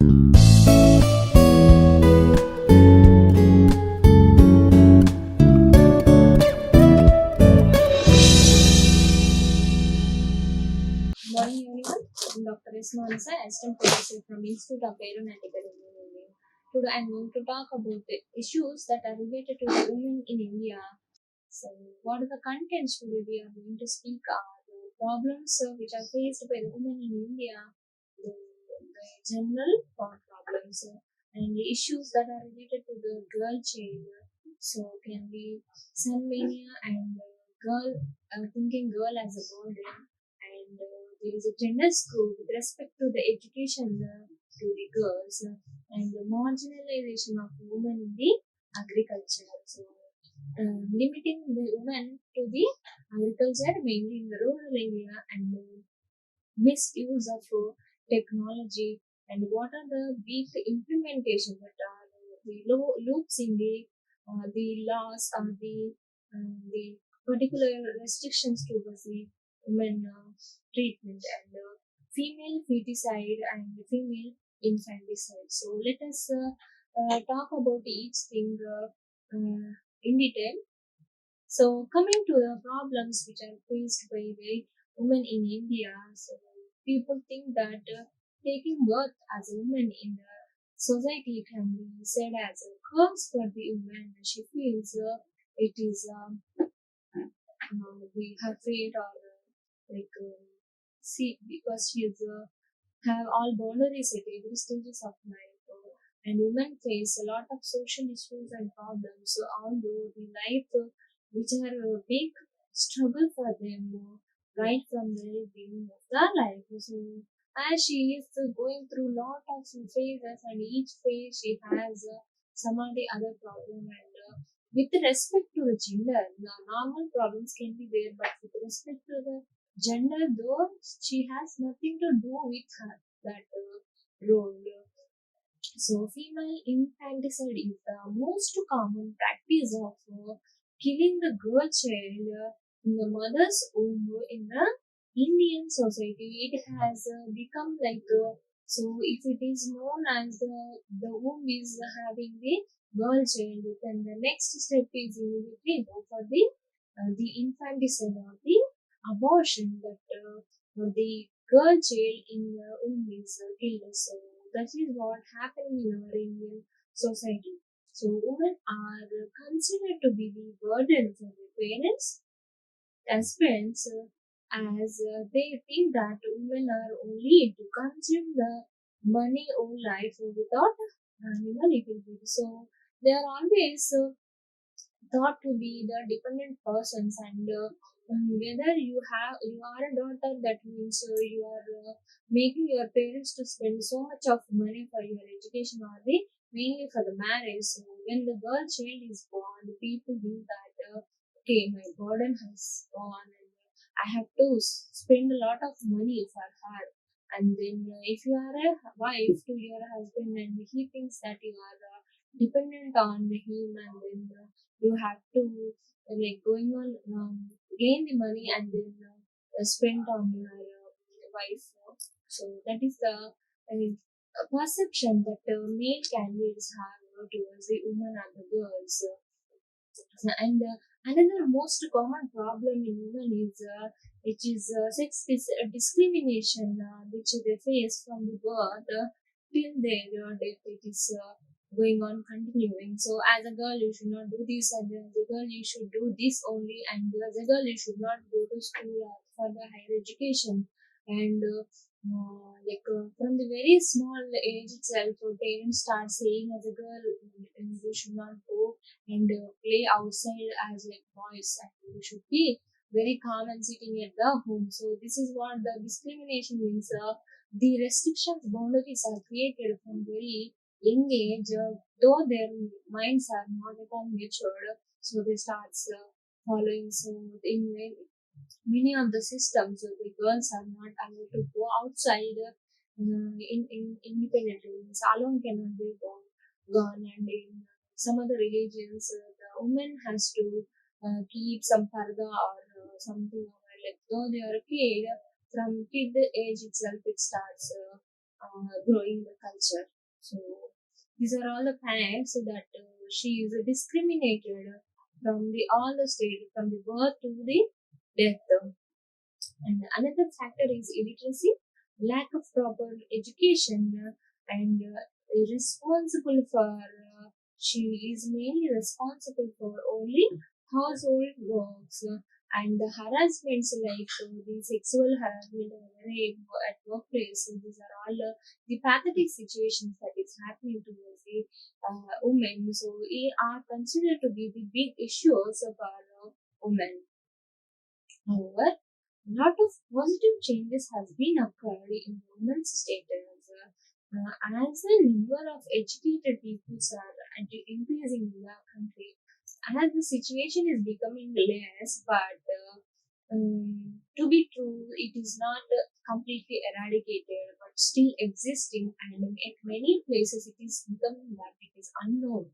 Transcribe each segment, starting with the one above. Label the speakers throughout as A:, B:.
A: Morning everyone, I'm Dr. S. Manasa, Assistant Professor from Institute of Aeronautical in India. Today I'm going to talk about the issues that are related to the women in India. So, what are the contents today we are going to speak are the problems which are faced by the women in India, the general problems, and the issues that are related to the girl child. So, can be sun mania and girl thinking girl as a burden, and there is a gender scope with respect to the education to the girls, and the marginalization of women in the agriculture. So, limiting the women to the agriculture, mainly in the rural area, and misuse of technology, and what are the weak implementation that are the loops in the laws or the particular restrictions towards the women treatment, and female feticide and female infanticide. So let us talk about each thing in detail. So coming to the problems which are faced by the women in India, so people think that taking birth as a woman in the society can be said as a curse for the woman. She feels it is her fate, or see, because she is have all boundaries at every stages of life. And women face a lot of social issues and problems. So although the life which are a big struggle for them right from the beginning of the life. So as she is going through lot of phases, and each phase she has some of the other problem, and with respect to the gender, the normal problems can be there, but with respect to the gender, though she has nothing to do with her that role. So, female infanticide is the most common practice of killing the girl child in the mother's womb in the Indian society. It has become like so. If it is known as the womb is having the girl child, then the next step is immediately go for the infanticide or the abortion, that the girl child in the womb is killed. So that is what happening in our Indian society. So women are considered to be the burden for their parents as parents, as they think that women are only to consume the money or life without earning a little bit. So they are always thought to be the dependent persons, and whether you are a daughter, that means you are making your parents to spend so much of money for your education, or the mainly for the marriage. So when the girl child is born, the people think that okay, my burden has gone, and I have to spend a lot of money for her. And then if you are a wife to your husband, and he thinks that you are dependent on him, and then you have to like going on gain the money, and then spend on your wife. So that is the perception that male candidates have towards the women and the girls. And another most common problem in women is which is discrimination, which they face from the birth till their death. It is going on continuing. So as a girl you should not do this, and as a girl you should do this only, and as a girl you should not go to school or further higher education. And from the very small age itself, parents start saying as a girl you should not go and play outside as like boys, and you should be very calm and sitting at the home. So this is what the discrimination means. The restrictions, boundaries are created from very young age, though their minds are not at all matured. So they start following. So in many of the systems, the girls are not allowed to go outside in independently. Salon cannot be gone, and in some other religions, the woman has to keep some parda or something over, like though they are a kid, from kid age itself it starts growing the culture. So these are all the facts that she is discriminated from the all the state from the birth to the death. And another factor is illiteracy, lack of proper education, and responsible for. She is mainly responsible for only household works and the harassments like the sexual harassment or rape at workplace. So these are all the pathetic situations that is happening towards the women. So they are considered to be the big issues of our women. However, a lot of positive changes has been occurred in women's status as the number of educated people are increasing in the country. As the situation is becoming less, but to be true, it is not completely eradicated, but still existing, and at many places it is becoming that it is unknown.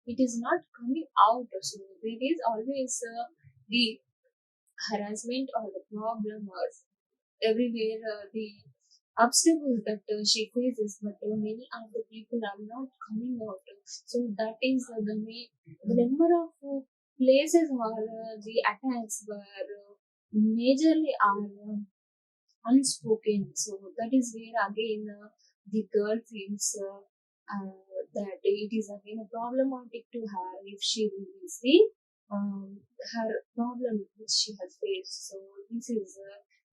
A: It is not coming out. So there is always the harassment or the problem or everywhere the obstacles that she faces, but many of the people are not coming out. So that is the number of places or the attacks were majorly are unspoken. So that is where again the girl feels that it is again a problematic to her if she reveals the her problem which she has faced. So this is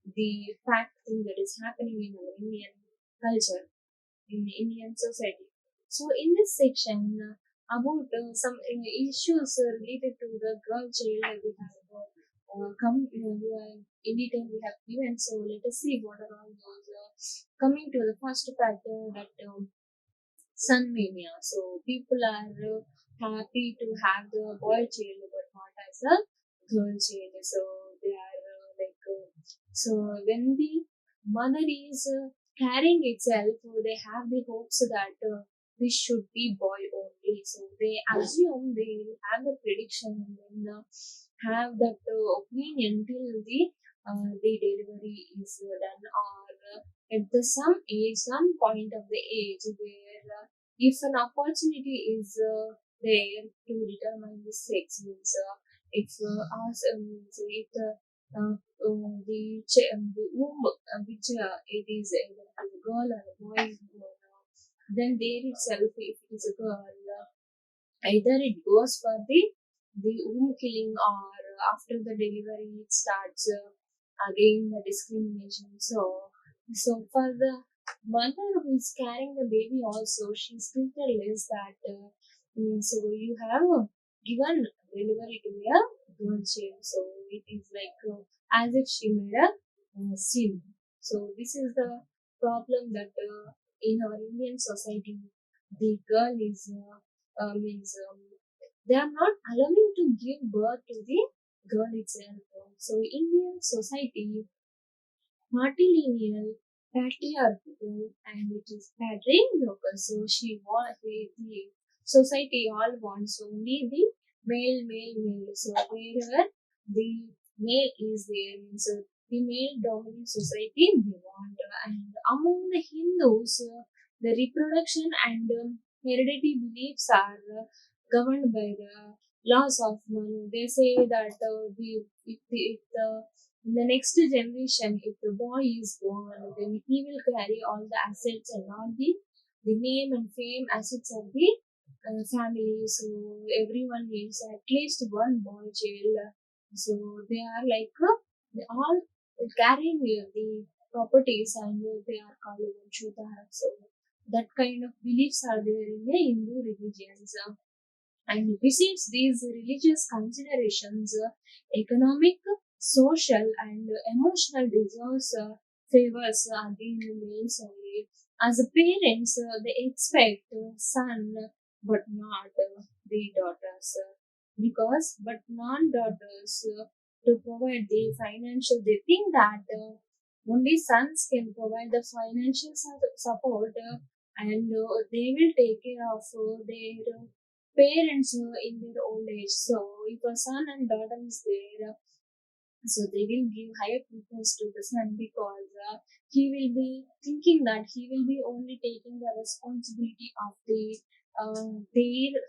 A: the fact thing that is happening in our Indian culture, in Indian society. So in this section about some issues related to the girl child we have come in detail we have given. So let us see what are all those coming to the first factor that sun mania. So people are happy to have the boy child but not as a girl child. So they are so when the mother is carrying itself, they have the hopes that this should be boy only. So they assume they will have the prediction and then have that opinion till the delivery is done or at the some point of the age where if an opportunity is there to determine the sex means if us means if the womb which it is either a girl or a boy is born, then there itself if it is a girl either it goes for the womb killing or after the delivery it starts again the discrimination. So for the mother who is carrying the baby also she's treated less that so you have given delivery to a girl child, so it is like as if she made a sin. So this is the problem that in our Indian society the girl is means they are not allowing to give birth to the girl itself. So Indian society matrilineal, patriarchal, and it is patriarchal. So the society all wants only the male, male, male. So wherever the male is there, so the male dominant society they want. And among the Hindus, the reproduction and heredity beliefs are governed by the laws of Manu. They say that if the in the next generation, if the boy is born, then he will carry all the assets and all the name and fame assets of the family. So everyone needs at least one boy child. So they are like they all carrying the properties and they are called Vanshudhara. So that kind of beliefs are there in the Hindu religions. And besides these religious considerations, economic, social, and emotional deserves favors again remains only. As a parents, they expect son, but not the daughters, because but non-daughters to provide the financial. They think that only sons can provide the financial support, and they will take care of their parents in their old age. So if a son and daughter is there, So they will give higher preference to the son because he will be thinking that he will be only taking the responsibility of their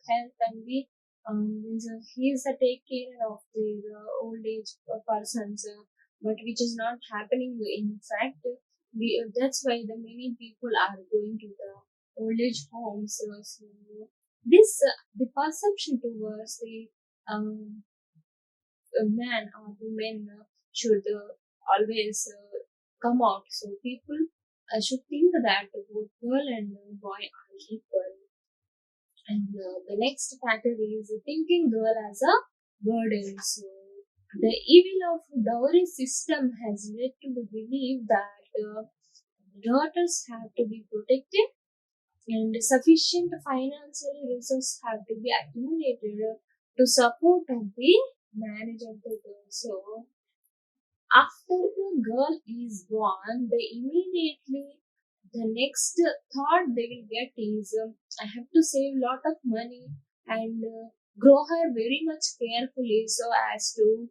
A: health and means, he is the take care of their old age persons, but which is not happening. In fact, that's why the many people are going to the old age homes. So this the perception towards the um, man or women should always come out. So people should think that both girl and boy are equal. And the next factor is thinking girl as a burden. So the evil of dowry system has led to the belief that daughters have to be protected and sufficient financial resources have to be accumulated to support of the marriage of the girl. So after the girl is born, they immediately the next thought they will get is I have to save lot of money and grow her very much carefully so as to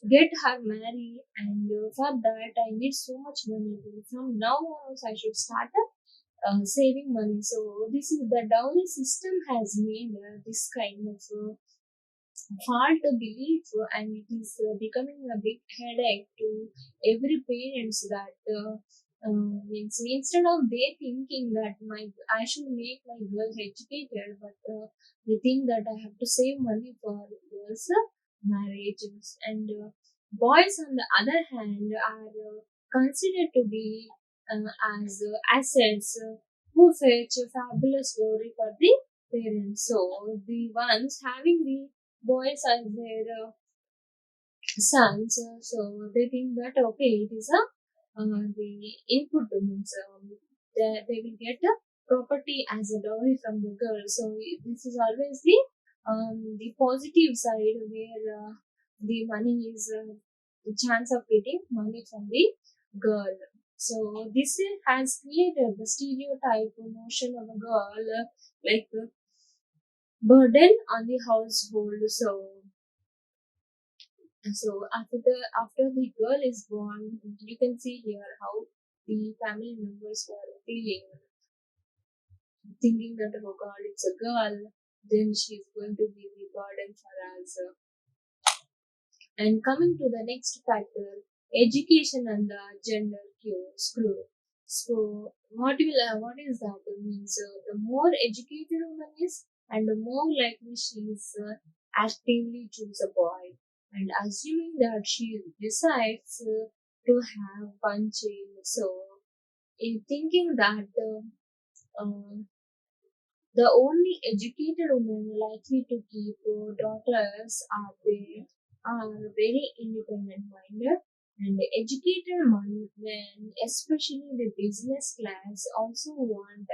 A: get her married, and for that I need so much money. From now on I should start saving money. So this is the dowry system has made this kind of fault belief, and it is becoming a big headache to every parents that means instead of they thinking that my I should make my girls educated, but they think that I have to save money for girls marriages. And boys on the other hand are considered to be as assets who fetch a fabulous glory for the parents. So the ones having the boys as their sons, so they think that okay, it is a the input means they will get a property as a dowry from the girl. So this is always the positive side where the money is the chance of getting money from the girl. So this has created the stereotype notion of a girl like burden on the household. So after the girl is born, you can see here how the family members were feeling, thinking that oh God, it's a girl, then she's going to be the burden for us. And coming to the next factor, education and the gender screw. So what is that? It means the more educated woman is, and the more likely she is actively choose a boy. And assuming that she decides to have one child, so in thinking that the only educated women likely to keep daughters are very independent minded, and the educated men, especially the business class, also want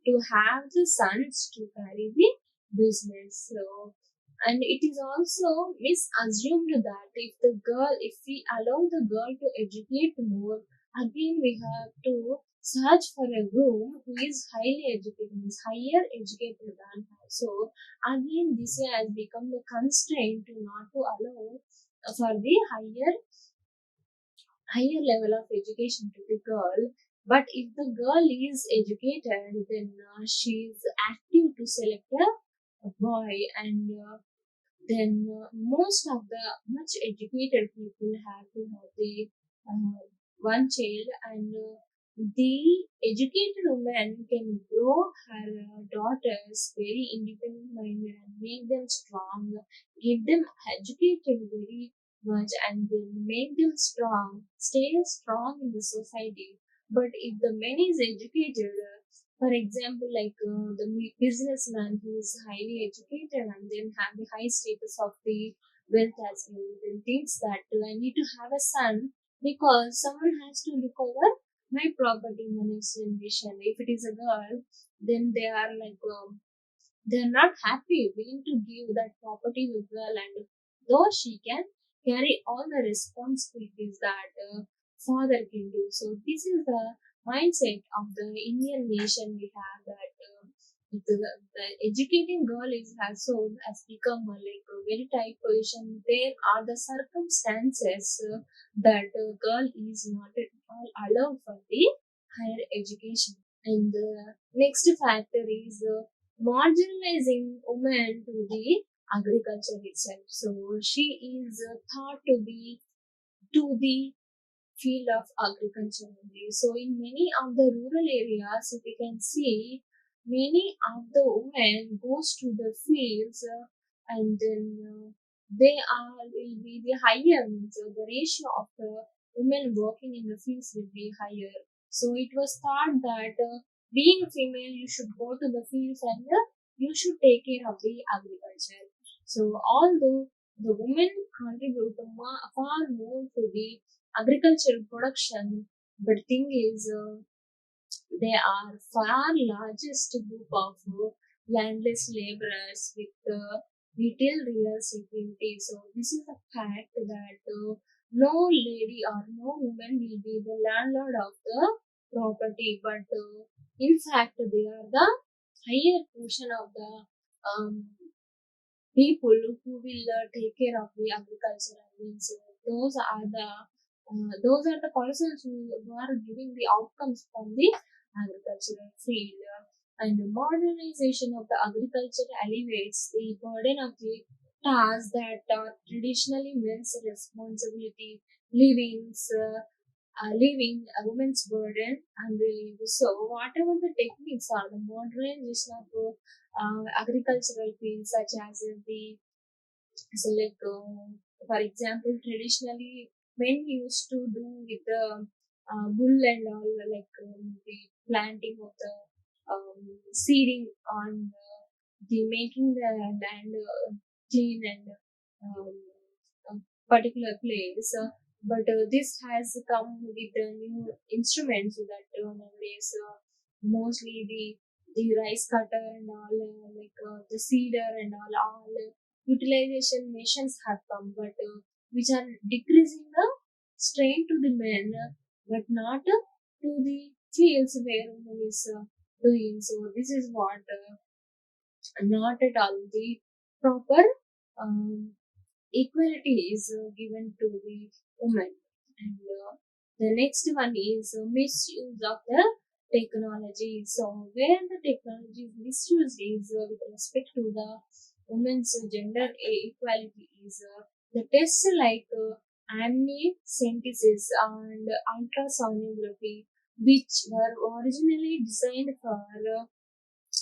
A: to have the sons to carry the business. So, and it is also misassumed that if we allow the girl to educate more, again we have to search for a groom who is highly educated, means higher educated than her. So again, this has become the constraint to not to allow for the higher level of education to the girl. But if the girl is educated, then she is active to select a boy, and then most of the much educated people have to have the one child, and the educated woman can grow her daughters very independent minded and make them strong, give them educated very much, and then make them strong, stay strong in the society. But if the man is educated, for example, like the businessman who is highly educated and then have the high status of the wealth as well, then thinks that I need to have a son because someone has to look over my property in the next generation. If it is a girl, then they are like they're not happy, willing to give that property to girl, and though she can carry all the responsibilities that father can do. So this is the mindset of the Indian nation we have, that the educating girl is also has become like a very tight position. There are the circumstances that a girl is not at all allowed for the higher education. And the next factor is marginalizing women to the agriculture itself. So she is thought to the field of agriculture only. So in many of the rural areas, we can see many of the women goes to the fields and then they are will be the higher means the ratio of the women working in the fields will be higher. So it was thought that being female, you should go to the fields and you should take care of the agriculture. So although the women contribute far more to the agricultural production, but thing is, they are far largest group of landless laborers with little real security. So this is a fact that no lady or no woman will be the landlord of the property, but in fact they are the higher portion of the um, people who will take care of the agriculture. Means those are the persons who are giving the outcomes from the agricultural field. And the modernization of the agriculture elevates the burden of the tasks that are traditionally men's responsibility, leaving a woman's burden unrelieved. So, whatever the techniques are, the modernization of agricultural fields, such as the so like for example, traditionally men used to do with the bull and all like the planting of the seeding on the making the land clean and um, a particular place. But this has come with the new instruments that nowadays mostly the rice cutter and all the seeder and all utilization machines have come, but which are decreasing the strain to the men, but not to the fields where woman is doing. So this is what not at all the proper um, equality is given to the woman. And the next one is misuse of the technology. So where the technology is misused is with respect to the women's gender equality is the tests like amniocentesis and ultrasonography, which were originally designed for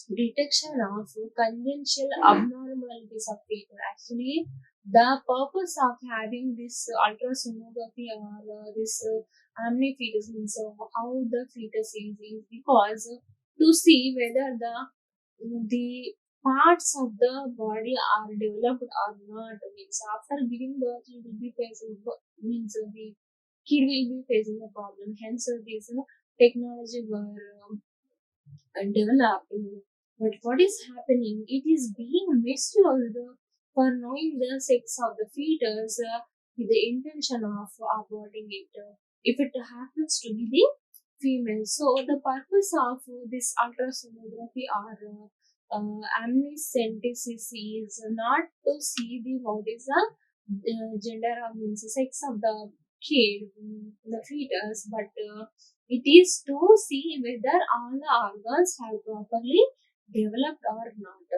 A: detection of congenital abnormalities of fetus. Actually, the purpose of having this ultrasonography or this amnifetus means how the fetus is because to see whether the parts of the body are developed or not. Means after giving birth, you will be facing means the kid will be facing a problem. Hence, this technology were developing. But what is happening? It is being misused for knowing the sex of the fetus with the intention of aborting it. If it happens to be the female, so the purpose of this ultrasonography or amniocentesis is not to see the what is the gender or means the sex of the kid, the fetus, but it is to see whether all the organs have properly developed or not.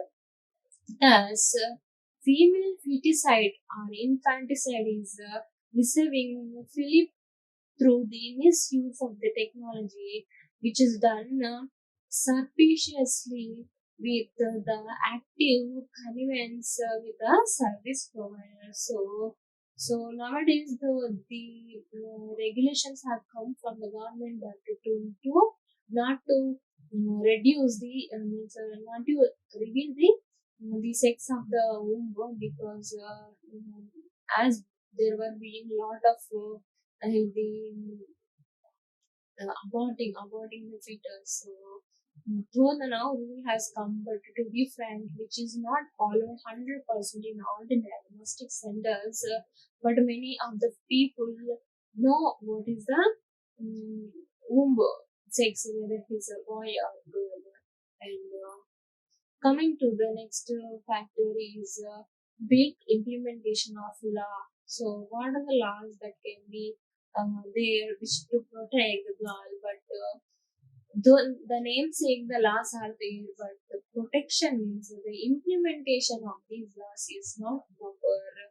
A: Thus, female feticide or infanticide is receiving Philip through the misuse of the technology, which is done surreptitiously with the active connivance with the service provider. So nowadays the regulations have come from the government that to not to reduce the not to reveal the sex of the womb because as there were being a lot of the aborting the fetus. So though the now rule has come, but to be frank, which is not followed 100% in all the diagnostic centers, but many of the people know what is the um, womb sex, whether it is a boy or girl, and Coming to the next factor is weak implementation of law. So, what are the laws that can be there which to protect the girl? But the name saying the laws are there, but the protection means the implementation of these laws is not proper.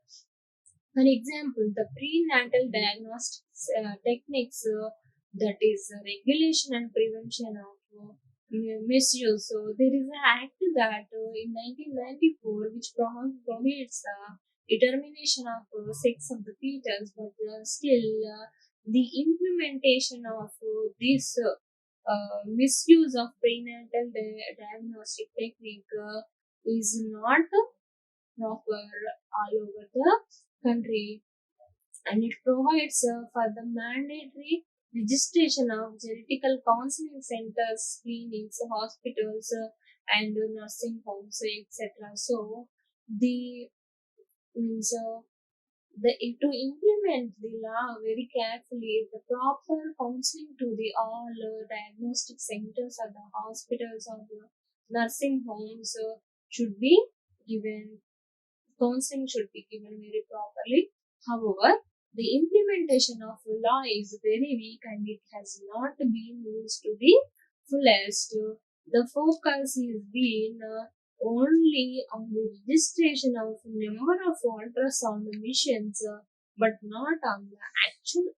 A: For example, the prenatal diagnostics techniques, that is regulation and prevention of misuse. So there is an act that in 1994 which prohibits determination of sex of the fetus, but still the implementation of this misuse of prenatal diagnostic technique is not proper all over the country, and it provides for the mandatory registration of genetical counseling centers, clinics, hospitals, and nursing homes, etc. So the means to implement the law very carefully, the proper counseling to the all diagnostic centers or the hospitals or the nursing homes should be given. Counseling should be given very properly. However, the implementation of law is very weak and it has not been used to the fullest. The focus is been only on the registration of number of ultrasound missions, but not on the actual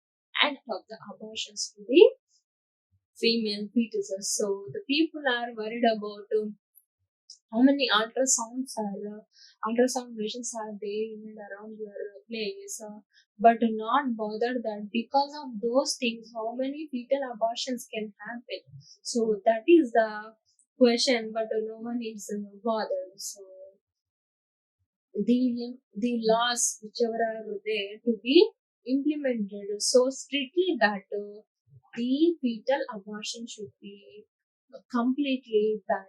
A: act of the abortions to the female fetuses. So the people are worried about how many ultrasound machines are there in and around your place, but not bothered that because of those things how many fetal abortions can happen. So that is the question, but no one is bothered. So the laws whichever are there to be implemented so strictly that the fetal abortion should be completely banned.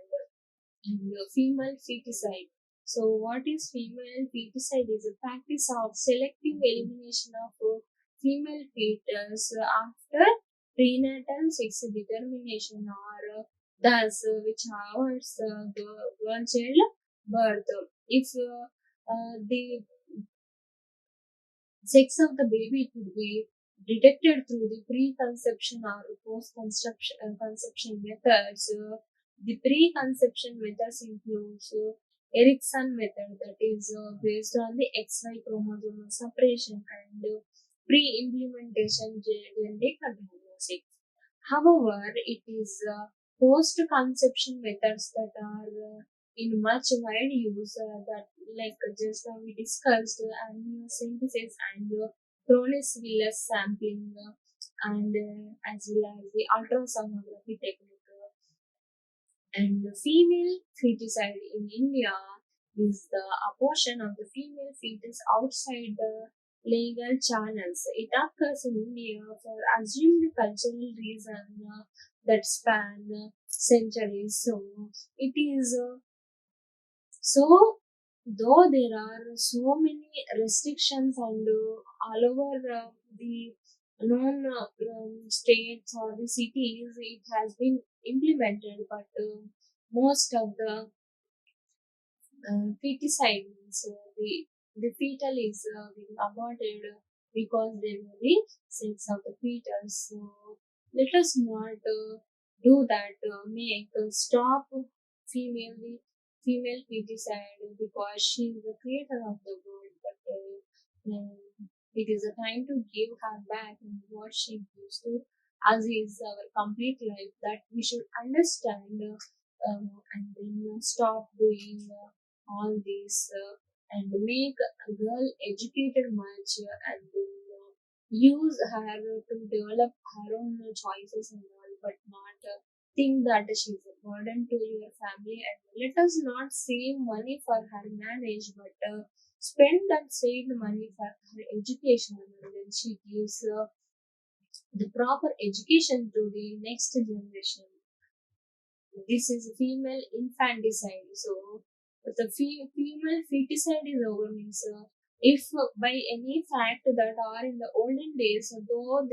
A: And female feticide. So, what is female feticide? Is a practice of selective elimination of female fetus after prenatal sex determination, or thus which avoids the girl child birth. If the sex of the baby could be detected through the preconception or post-conception conception methods. The preconception methods includes Erickson method, that is based on the XY chromosomal separation, and pre-implementation genetic diagnostic. However, it is post-conception methods that are in much wide use, that like just now we discussed amniocentesis and Cronus Willis sampling, and as well as the ultrasonography technique. And the female feticide in India is the abortion of the female fetus outside the legal channels. It occurs in India for assumed cultural reasons that span centuries. So it is so, though there are so many restrictions and all over the known states or the cities, it has been implemented, but most of the feticide means the fetal is being aborted because they were the sex of the fetus. So let us not do that. Make stop female female feticide because she is the creator of the world. But it is a time to give her back and what she gives to us is our complete life. That we should understand. And then stop doing all this and make a girl educated much, and then use her to develop her own choices and all, but not think that she's a burden to your family. And let us not save money for her marriage, but spend that saved money for her education, and then she gives the proper education to the next generation. This is female infanticide. So the female feticide is over means if by any fact that are in the olden days, though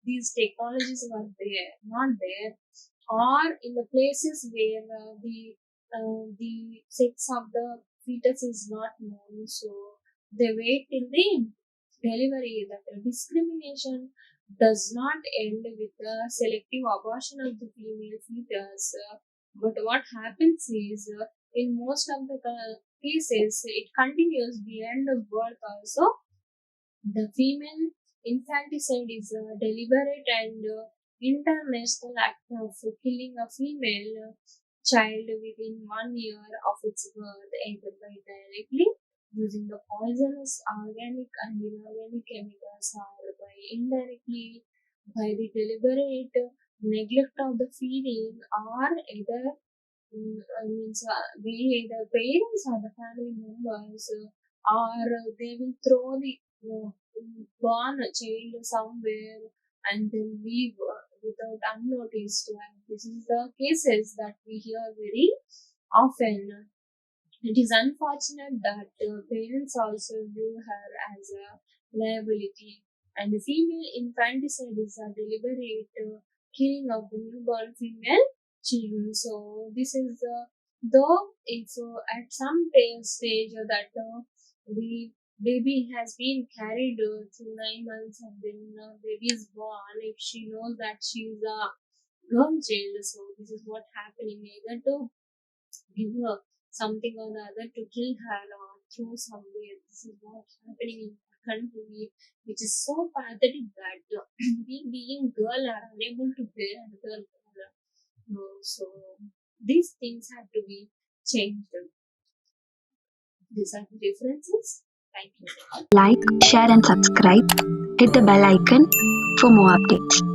A: these technologies were there, not there, or in the places where the the sex of the fetus is not known, so they wait till the delivery. That discrimination does not end with the selective abortion of the female fetus, but what happens is, in most of the cases, it continues beyond the birth also. The female infanticide is a deliberate and international act of killing a female child within 1 year of its birth, either by directly using the poisonous organic and inorganic chemicals, or by indirectly by the deliberate neglect of the feeding, or either means the parents or the family members, or they will throw the born child somewhere and then leave without unnoticed. And this is the cases that we hear very often. It is unfortunate that parents also view her as a liability, and female infanticide is a deliberate killing of the newborn female children. So this is though if at some stage that the baby has been carried through 9 months and then baby is born, if she knows that she is a girl child, so this is what happening, either to give her something or the other to kill her or throw somewhere. This is what's happening in our country, which is so pathetic that we being girl are unable to bear another girl. So these things have to be changed. These are the differences. Thank you.
B: Like, share, and subscribe. Hit the bell icon for more updates.